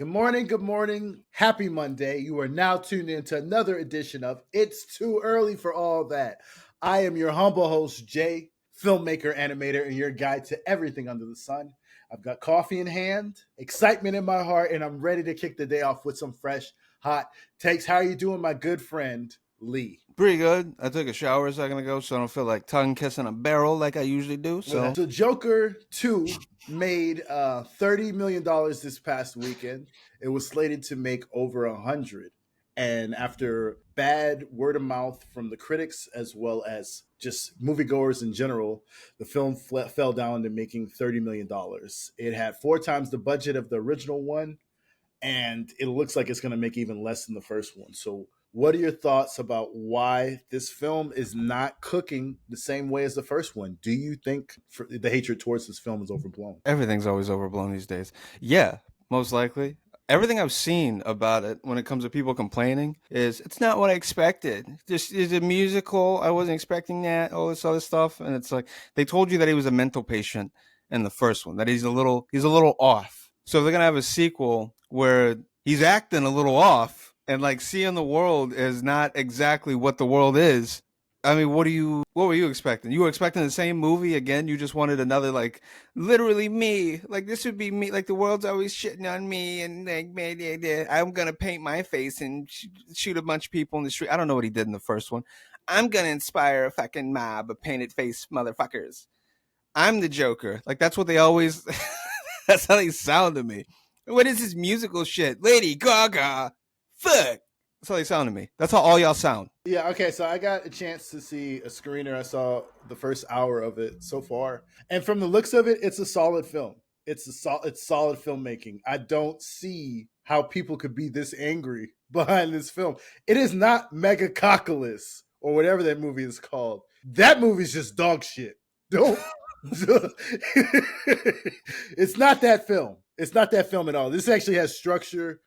Good morning, good morning. Happy Monday. You are now tuned in to another edition of It's Too Early for All That. I am your humble host, Jay, filmmaker, animator, and your guide to everything under the sun. I've got coffee in hand, excitement in my heart, and I'm ready to kick the day off with some fresh, hot takes. How are you doing, my good friend, Lee? Pretty good. I took a shower a second ago, so I don't feel like tongue kissing a barrel like I usually do. So So Joker 2 made $30 million this past weekend. It was slated to make over 100. And after bad word of mouth from the critics as well as just moviegoers in general, the film fell down to making $30 million. It had 4 times the budget of the original one, and it looks like it's going to make even less than the first one. So, what are your thoughts about why this film is not cooking the same way as the first one? Do you think the hatred towards this film is overblown? everything's always overblown these days. Yeah, most likely. Everything I've seen about it when it comes to people complaining is it's not what I expected. Just is a musical. I wasn't expecting that. All this other stuff, and it's like they told you that he was a mental patient in the first one. That he's a little off. So if they're gonna have a sequel where he's acting a little off and like seeing the world is not exactly what the world is. I mean, what were you expecting? You were expecting the same movie again? You just wanted another, like, literally me. Like, this would be me. Like, the world's always shitting on me, and like, I'm gonna paint my face and shoot a bunch of people in the street. I don't know what he did in the first one. I'm gonna inspire a fucking mob of painted face motherfuckers. I'm the Joker. Like, that's what they always. That's how they sound to me. What is this musical shit? Lady Gaga. Fuck. That's how they sound to me. That's how all y'all sound. Yeah, okay, so I got a chance to see a screener. I saw the first hour of it so far. And from the looks of it, it's a solid film. It's solid filmmaking. I don't see how people could be this angry behind this film. It is not Megacoculus or whatever that movie is called. That movie's just dog shit. Don't It's not that film. It's not that film at all. This actually has structure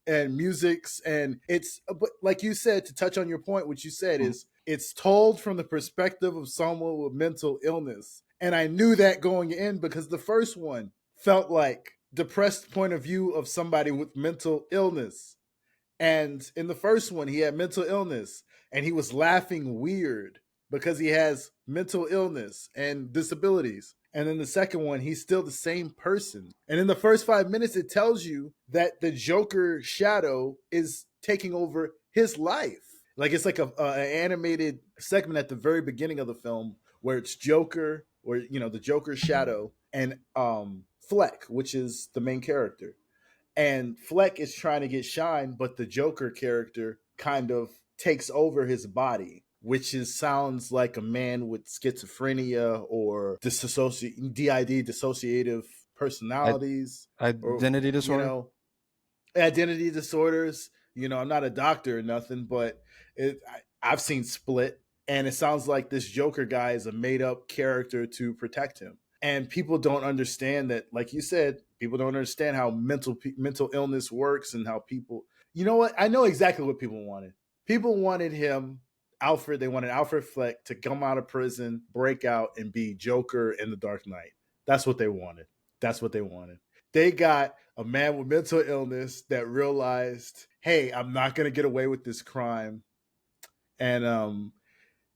and musics, and it's, but like you said, to touch on your point, what you said is it's told from the perspective of someone with mental illness. And I knew that going in because the first one felt like depressed point of view of somebody with mental illness. And in the first one, he had mental illness and he was laughing weird because he has mental illness and disabilities. And in the second one, he's still the same person. And in the first 5 minutes, it tells you that the Joker shadow is taking over his life. Like it's like an animated segment at the very beginning of the film where it's Joker, or the Joker shadow, and Fleck, which is the main character. And Fleck is trying to get shine, but the Joker character kind of takes over his body, which sounds like a man with schizophrenia or DID, dissociative personalities, or Identity you disorder. know identity disorders. I'm not a doctor or nothing, but I've seen Split, and it sounds like this Joker guy is a made up character to protect him. And people don't understand that, like you said, people don't understand how mental illness works and how people. You know what? I know exactly what people wanted. People wanted him, Alfred. They wanted Alfred Fleck to come out of prison, break out, and be Joker in the Dark Knight. That's what they wanted. That's what they wanted. They got a man with mental illness that realized, hey, I'm not going to get away with this crime. And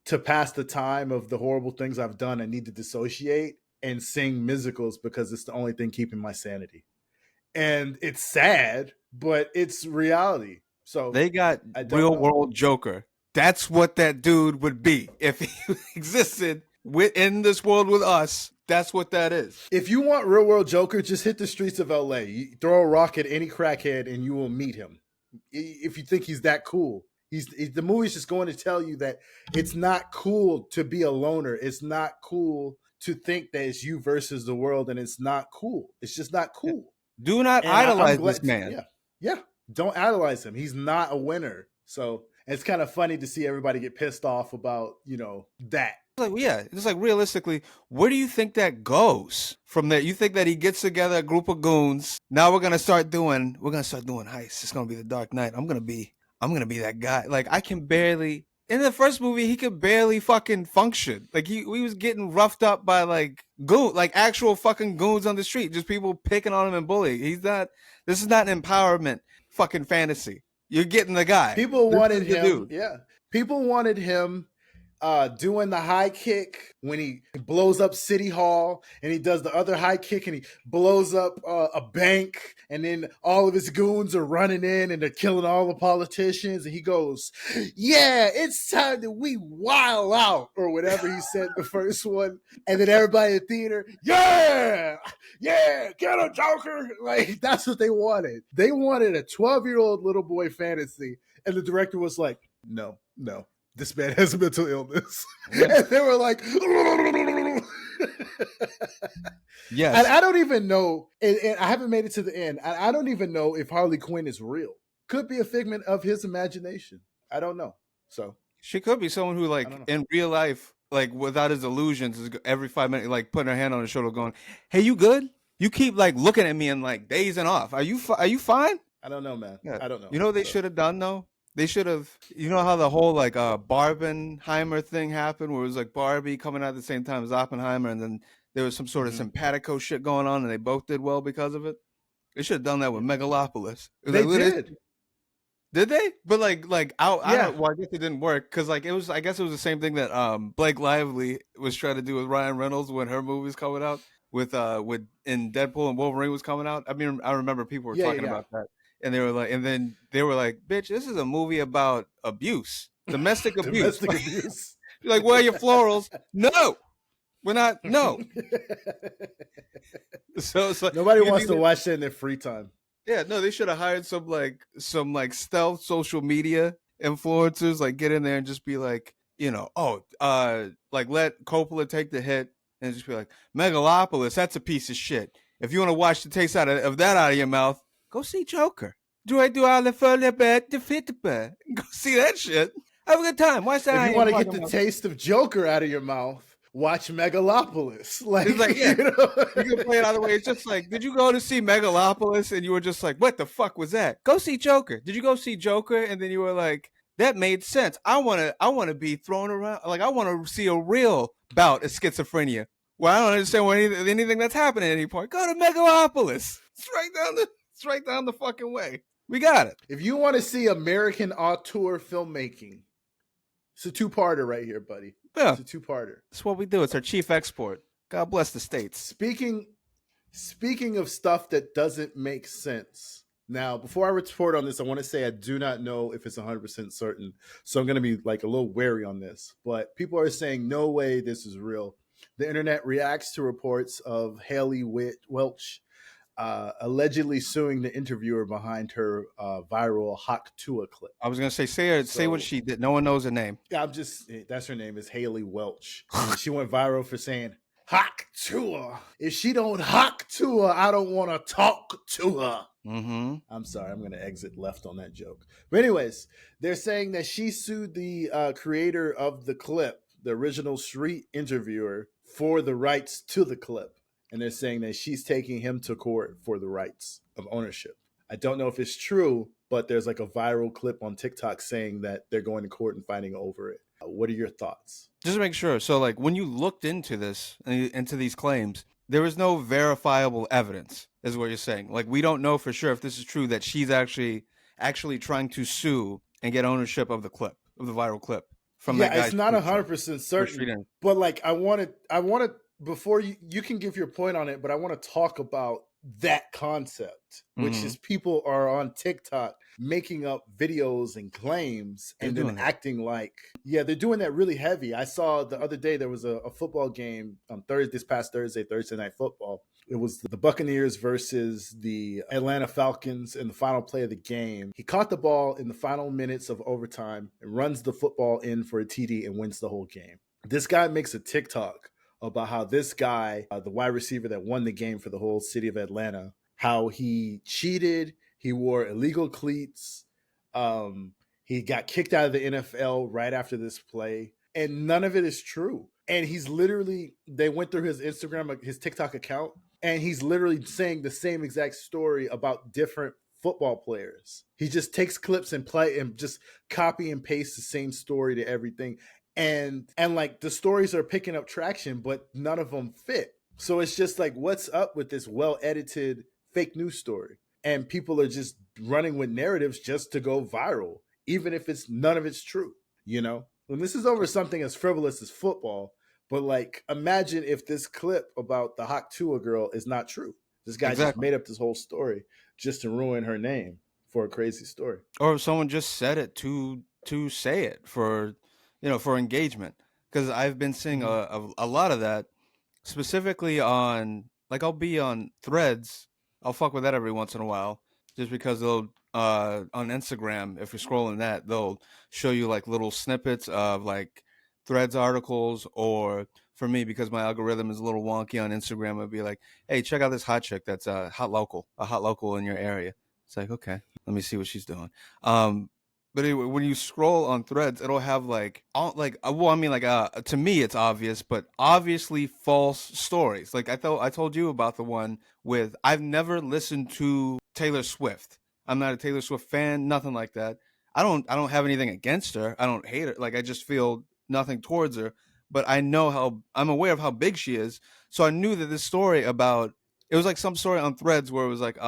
to pass the time of the horrible things I've done, I need to dissociate and sing musicals because it's the only thing keeping my sanity. And it's sad, but it's reality. So They got I don't real know. world Joker. That's what that dude would be if he existed in this world with us. That's what that is. If you want real world Joker, just hit the streets of LA. You throw a rock at any crackhead and you will meet him. If you think he's that cool, the movie's just going to tell you that it's not cool to be a loner. It's not cool to think that it's you versus the world, and it's not cool. It's just not cool. Do not And I'm idolize this glad. man. Yeah. Don't idolize him. He's not a winner. So it's kind of funny to see everybody get pissed off about that. Like, yeah, it's like realistically, where do you think that goes from there? You think that he gets together a group of goons? Now we're gonna start doing heists. It's gonna be the Dark Knight. I'm gonna be that guy. Like I can barely. In the first movie, he could barely fucking function. Like he was getting roughed up by like actual fucking goons on the street, just people picking on him and bullying. He's not. This is not an empowerment fucking fantasy. You're getting the guy. People This wanted is the him, dude. yeah. People wanted him doing the high kick when he blows up City Hall, and he does the other high kick and he blows up a bank, and then all of his goons are running in and they're killing all the politicians, and he goes, "Yeah, it's time that we wild out," or whatever he said the first one, and then everybody in the theater, "Yeah, yeah, get a Joker!" Like that's what they wanted. They wanted a 12-year-old little boy fantasy, and the director was like, "No, no, this man has a mental illness." Yeah. And they were like, Yes. and I don't even know, and I haven't made it to the end. I don't even know if Harley Quinn is real. Could be a figment of his imagination. I don't know. So She could be someone who, I like, don't know. in real life, like, without his illusions, is every 5 minutes, like, putting her hand on his shoulder, going, "Hey, you good? You keep like looking at me and like dazing off. Are you fine?" I don't know, man. Yeah. I don't know. You know what they So, should have done though? They should have. You know how the whole like Barbenheimer thing happened, where it was like Barbie coming out at the same time as Oppenheimer, and then there was some sort of simpatico shit going on, and they both did well because of it. They should have done that with Megalopolis. It was they like, look at this. did. Did they? But like I Yeah. don't. Well, I guess it didn't work because like it was. I guess it was the same thing that Blake Lively was trying to do with Ryan Reynolds when her movie was coming out with in Deadpool and Wolverine was coming out. I mean, I remember people were Yeah, talking yeah. about that, and they were like, and then they were like, "Bitch, this is a movie about abuse, domestic abuse." Domestic abuse. You're like, where are your florals? No, we're not. No. So it's like Nobody you wants think to that- watch that in their free time. Yeah, no, they should have hired some like stealth social media influencers, like get in there and just be like, like let Coppola take the hit and just be like, Megalopolis, that's a piece of shit. If you want to watch the taste of that out of your mouth, go see Joker. Do all the fun about the fit? Go see that shit. Have a good time. Watch that. If you want to get the taste of Joker out of your mouth, watch Megalopolis. Like, It's like, yeah, you know? you can play it either way. It's just like, did you go to see Megalopolis and you were just like, what the fuck was that? Go see Joker. Did you go see Joker and then you were like, that made sense. I wanna be thrown around. Like I want to see a real bout of schizophrenia. Well, I don't understand anything that's happening at any point. Go to Megalopolis. It's right down the fucking way. We got it. If you want to see American auteur filmmaking, it's a two-parter right here, buddy. Yeah, It's a two-parter. that's what we do. It's our chief export. God bless the states. Speaking of stuff that doesn't make sense. Now, before I report on this, I want to say I do not know if it's 100% certain. So I'm going to be like a little wary on this. But people are saying, no way this is real. The internet reacts to reports of Haley Welch allegedly suing the interviewer behind her viral Hawk Tua clip. I was gonna say what she did. No one knows her name. Yeah, that's her name is Haley Welch. And she went viral for saying, Hawk Tua. If she don't Hawk Tua, I don't want to talk to her. Mm-hmm. I'm sorry, I'm going to exit left on that joke. But anyways, they're saying that she sued the creator of the clip, the original street interviewer, for the rights to the clip. And they're saying that she's taking him to court for the rights of ownership. I don't know if it's true, but there's like a viral clip on TikTok saying that they're going to court and fighting over it. What are your thoughts? Just to make sure. So, like, when you looked into these claims, there was no verifiable evidence, is what you're saying. Like, we don't know for sure if this is true that she's actually trying to sue and get ownership of the clip, of the viral clip from that guy. It's not 100% certain, but like, I want to, before you can give your point on it, but I want to talk about that concept, which is people are on TikTok making up videos and claims and then acting like, yeah, they're doing that really heavy. I saw the other day there was a football game on this past Thursday Night Football. It was the Buccaneers versus the Atlanta Falcons in the final play of the game. He caught the ball in the final minutes of overtime and runs the football in for a TD and wins the whole game. This guy makes a TikTok about how this guy, the wide receiver that won the game for the whole city of Atlanta, how he cheated, he wore illegal cleats, he got kicked out of the NFL right after this play, and none of it is true. And he's literally, they went through his Instagram, his TikTok account, and he's literally saying the same exact story about different football players. He just takes clips and play and just copy and paste the same story to everything. And like the stories are picking up traction, but none of them fit. So it's just like, what's up with this well-edited fake news story? and people are just running with narratives just to go viral, even if it's none of it's true, you know? And this is over something as frivolous as football, but like imagine if this clip about the Haktua girl is not true. This guy just Exactly. made up this whole story just to ruin her name for a crazy story. Or if someone just said it to say it for, for engagement. Because I've been seeing Mm-hmm. a lot of that, specifically on, like, I'll be on Threads. I'll fuck with that every once in a while, just because they'll on Instagram, if you're scrolling that, they'll show you like little snippets of like Threads articles, or for me, because my algorithm is a little wonky on Instagram, it'll be like, hey, check out this hot chick that's a hot local in your area. It's like, okay, let me see what she's doing. Um, but anyway, when you scroll on Threads, it'll have like all like well, I mean, like to me it's obvious, but obviously false stories. Like I told you about the one with, I've never listened to Taylor Swift. I'm not a Taylor Swift fan, nothing like that. I don't have anything against her. I don't hate her. Like, I just feel nothing towards her. But I'm aware of how big she is. So I knew that this story about, it was like some story on Threads where it was like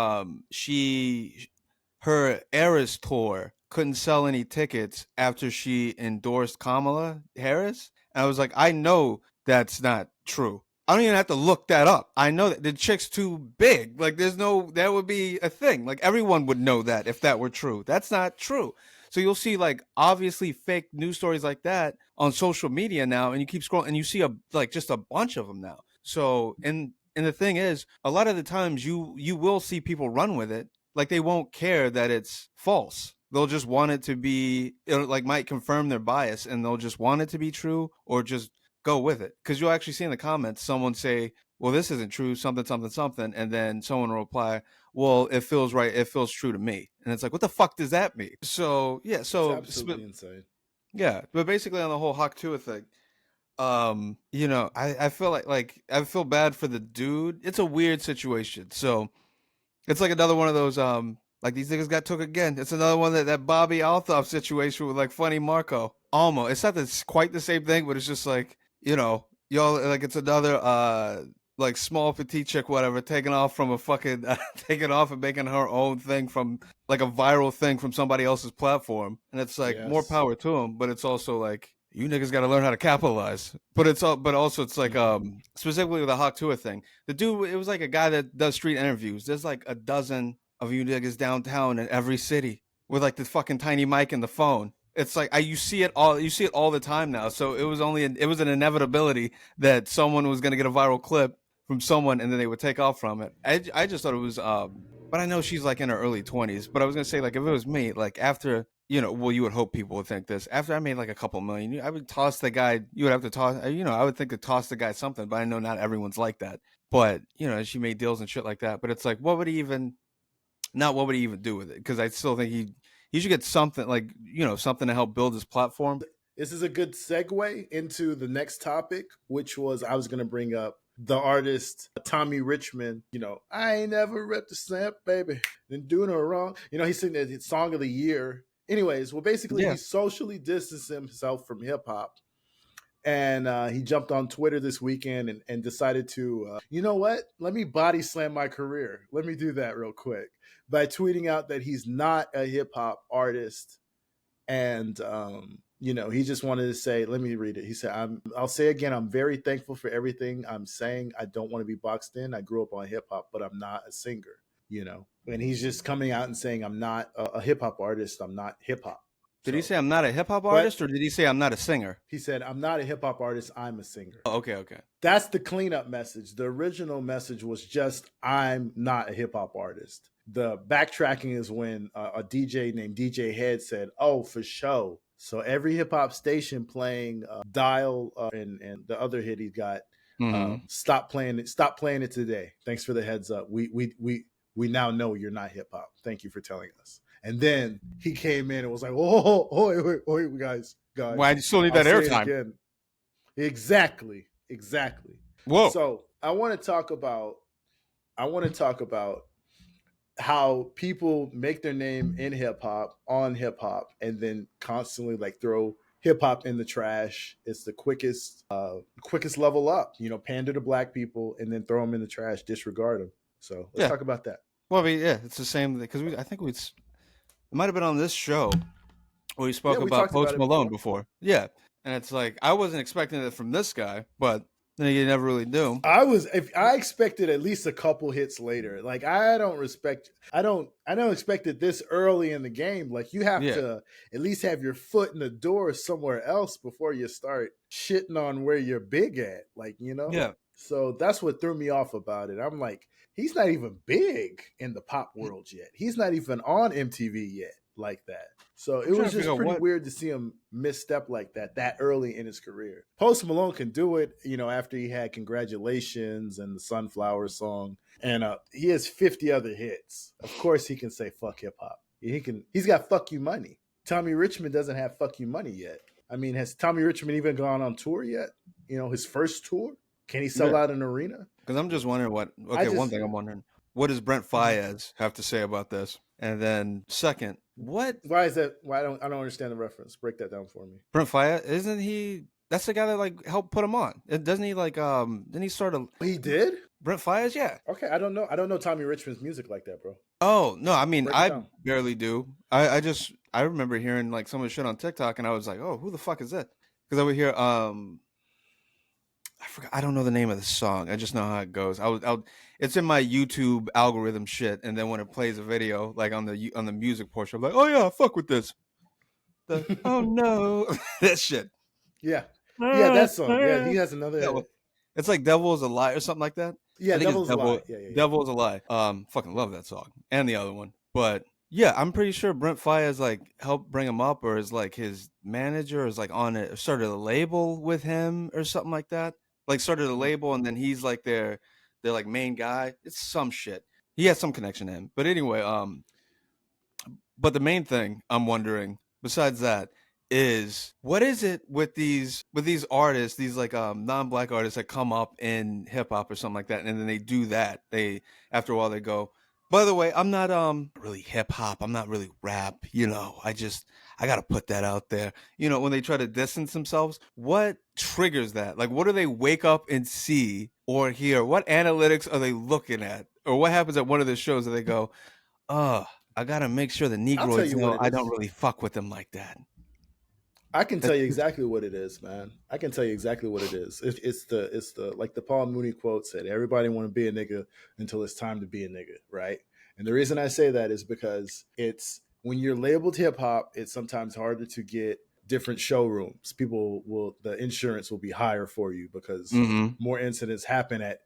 her Eras tour couldn't sell any tickets after she endorsed Kamala Harris. And I was like, I know that's not true. I don't even have to look that up. I know that the chick's too big. Like, that would be a thing. Like, everyone would know that if that were true. That's not true. So you'll see like obviously fake news stories like that on social media now, and you keep scrolling and you see just a bunch of them now. So, and the thing is, a lot of the times you will see people run with it. Like, they won't care that it's false. They'll just want it to be, it like might confirm their bias, and they'll just want it to be true, or just go with it. Because you'll actually see in the comments someone say, well, this isn't true, something, something, something. And then someone will reply, well, it feels right. It feels true to me. And it's like, what the fuck does that mean? So, yeah. It's absolutely insane. Yeah. But basically on the whole Hawk Tuah thing, I feel like I feel bad for the dude. It's a weird situation. So it's like another one of those, like, these niggas got took again. It's another one that Bobby Althoff situation with like Funny Marco. Almost. It's not quite the same thing, but it's just like, y'all, like, it's another like small petite chick, whatever, taking off from a fucking taking off and making her own thing from like a viral thing from somebody else's platform. And it's like, more Yes. power to them, but it's also like, you niggas got to learn how to capitalize. But also it's like, specifically with the Hawk Tuah thing, the dude, it was like a guy that does street interviews. There's like a dozen of you niggas downtown in every city with like the fucking tiny mic and the phone. It's like, you see it all the time now. So it was an inevitability that someone was going to get a viral clip from someone, and then they would take off from it. I just thought it was, but I know she's like in her early 20s. But I was gonna say, like, if it was me, like, after, well, you would hope people would think this. After I made like a couple million, I would toss the guy. You would have to toss. I would think to toss the guy something. But I know not everyone's like that. But she made deals and shit like that. But it's like, what would he even? Not what would he even do with it? Because I still think he should get something, like, something to help build his platform. This is a good segue into the next topic, which was I was going to bring up the artist Tommy Richmond. I ain't never ripped a stamp, baby. Didn't do no wrong. He's singing the song of the year. Anyways, well, basically, Yeah. he socially distanced himself from hip hop. And he jumped on Twitter this weekend and decided to, you know what? Let me body slam my career. Let me do that real quick by tweeting out that he's not a hip hop artist. And he just wanted to say, let me read it. He said, I'll say again, I'm very thankful for everything I'm saying. I don't want to be boxed in. I grew up on hip hop, but I'm not a singer, And he's just coming out and saying, I'm not a hip hop artist. I'm not hip hop. Did he say I'm not a hip hop But artist, or did he say I'm not a singer? he said, I'm not a hip hop artist. I'm a singer. Oh, okay. That's the cleanup message. The original message was just, I'm not a hip hop artist. The backtracking is when a DJ named DJ Head said, oh, for sure. So every hip hop station playing Dial and the other hit he got, stop playing it today. Thanks for the heads up. We now know you're not hip hop. Thank you for telling us. And then he came in and was like, oh, wait, guys. Why do you still need I'll that say it airtime? again. Exactly. Whoa. So I want to talk about how people make their name in hip hop, on hip hop, and then constantly like throw hip hop in the trash. It's the quickest level up. Pander to black people and then throw them in the trash, disregard them. So let's talk about that. Well, I mean, yeah, it's the same because I think it might have been on this show where we Yeah, spoke we about talked about Post it Malone before. before. Yeah, and it's like I wasn't expecting it from this guy, but then you never really do. If I expected at least a couple hits later. Like I don't expect it this early in the game. Like you have Yeah, to at least have your foot in the door somewhere else before you start shitting on where you're big at. Like, you know? yeah. So that's what threw me off about it. I'm like, he's not even big in the pop world yet. He's not even on MTV yet like that. So I'm it trying was to figure just out pretty what. weird to see him misstep like that early in his career. Post Malone can do it, you know, after he had Congratulations and the Sunflower song, and he has 50 other hits. Of course, he can say fuck hip hop. He's got fuck you money. Tommy Richmond doesn't have fuck you money yet. I mean, has Tommy Richmond even gone on tour yet? You know, his first tour. Can he sell Yeah, out an arena? because I'm just wondering what. I Okay, one just thing I'm wondering, what does Brent Faiyaz have to say about this? And then second, what why is that? Why I don't understand the reference. Break that down for me. Brent Faiyaz isn't he? That's the guy that like helped put him on. Doesn't he like Didn't he start a He did. Brent Faiyaz? Yeah. Okay, I don't know. I don't know Tommy Richmond's music like that, bro. Oh no, I mean Break it I down. barely do. I remember hearing like some of the shit on TikTok, and I was like, oh, who the fuck is that? Because I would hear I forgot. I don't know the name of the song. I just know how it goes. It's in my YouTube algorithm shit, and then when it plays a video like on the music portion, I'm like, oh yeah, fuck with this. Oh no, that shit. Yeah, yeah, that song. Yeah, he has another That one. hit. It's like "Devil Is a Lie" or something like that. I Yeah, think it's Devil's a Lie. Yeah, yeah, yeah. "Devil Is a Lie." Fucking love that song and the other one. But yeah, I'm pretty sure Brent Faiyaz like helped bring him up, or is like his manager, is like on it, started a label with him or something like that. Like started a Mm. label, and then he's like their like main guy. It's some shit. He has some connection to him. But anyway, but the main thing I'm wondering, besides that, is what is it with these artists, these like non-black artists that come up in hip hop or something like that, and then they do that. They after a while they go, by the way, I'm not really hip hop. I'm not really rap. I gotta put that out there. When they try to distance themselves, what triggers that? Like, what do they wake up and see or hear? What analytics are they looking at? Or what happens at one of the shows that they go, oh, I gotta make sure the I'll tell Negroids you what know it I don't is. really fuck with them like that. I can tell That's you exactly what it is, man. I can tell you exactly what it is. It's the like the Paul Mooney quote said. Everybody want to be a nigga until it's time to be a nigga, right? And the reason I say that is because it's when you're labeled hip hop, it's sometimes harder to get different showrooms. The insurance will be higher for you because mm-hmm. more incidents happen at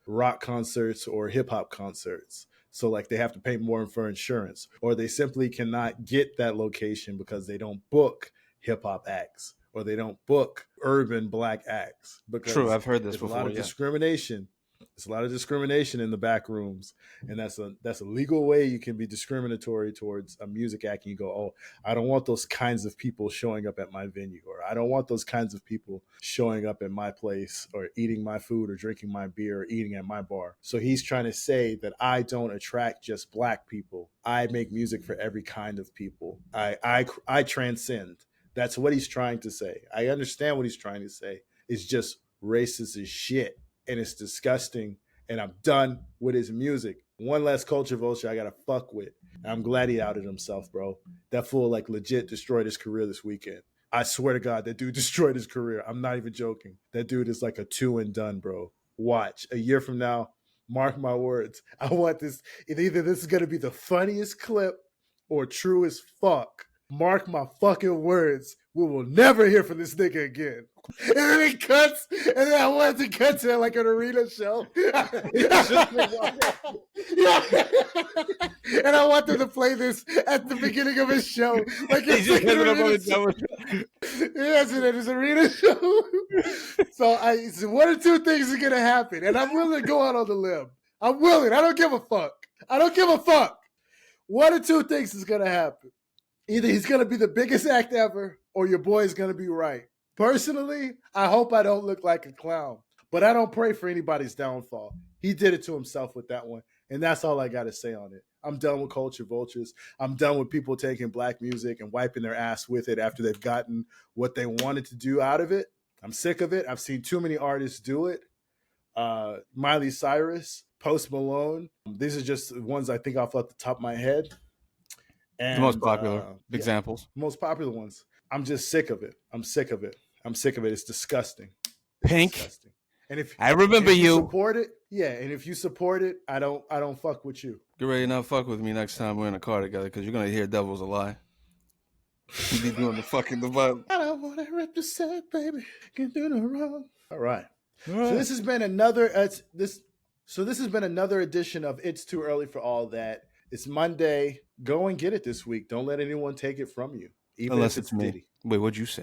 rock concerts or hip hop concerts. So like they have to pay more for insurance, or they simply cannot get that location because they don't book hip hop acts or they don't book urban black acts True, because I've heard this there's a lot before. of Yeah, discrimination. There's a lot of discrimination in the back rooms, and that's a legal way you can be discriminatory towards a music act. And you go, oh, I don't want those kinds of people showing up at my venue, or I don't want those kinds of people showing up at my place, or eating my food, or drinking my beer, or eating at my bar. So he's trying to say that I don't attract just black people. I make music for every kind of people. I transcend. That's what he's trying to say. I understand what he's trying to say. It's just racist as shit. And it's disgusting. And I'm done with his music. One less culture vulture I gotta fuck with. And I'm glad he outed himself, bro. That fool like legit destroyed his career this weekend. I swear to God, that dude destroyed his career. I'm not even joking. That dude is like a two and done, bro. Watch. A year from now, mark my words. I want this. Either this is gonna be the funniest clip or true as fuck. Mark my fucking words. We will never hear from this nigga again. And then it cuts, and then I wanted to cut to like an arena show. And I want them to play this at the beginning of his show. Like it's like an arena show. Yes, it is an arena show. So one or two things are gonna happen, and I'm willing to go out on the limb. I'm willing. I don't give a fuck. I don't give a fuck. One or two things is gonna happen. Either he's going to be the biggest act ever or your boy is going to be right. Personally, I hope I don't look like a clown, but I don't pray for anybody's downfall. He did it to himself with that one, and that's all I got to say on it. I'm done with culture vultures. I'm done with people taking black music and wiping their ass with it after they've gotten what they wanted to do out of it. I'm sick of it. I've seen too many artists do it. Miley Cyrus Post Malone. These are just ones I think off the top of my head. And, the most popular examples. Most popular ones. I'm just sick of it. I'm sick of it. It's disgusting. It's Pink. disgusting. And if I remember you you support it, and if you support it, I don't fuck with you. get ready to not fuck with me next time we're in a car together because you're gonna hear "Devil's a Lie." You be doing the vibe. I don't want to rip the set, baby. Can't do no wrong. All right. So this has been another this has been another edition of It's Too Early for All That. It's Monday. Go and get it this week. Don't let anyone take it from you, even Unless if it's me. Diddy. Wait, what'd you say?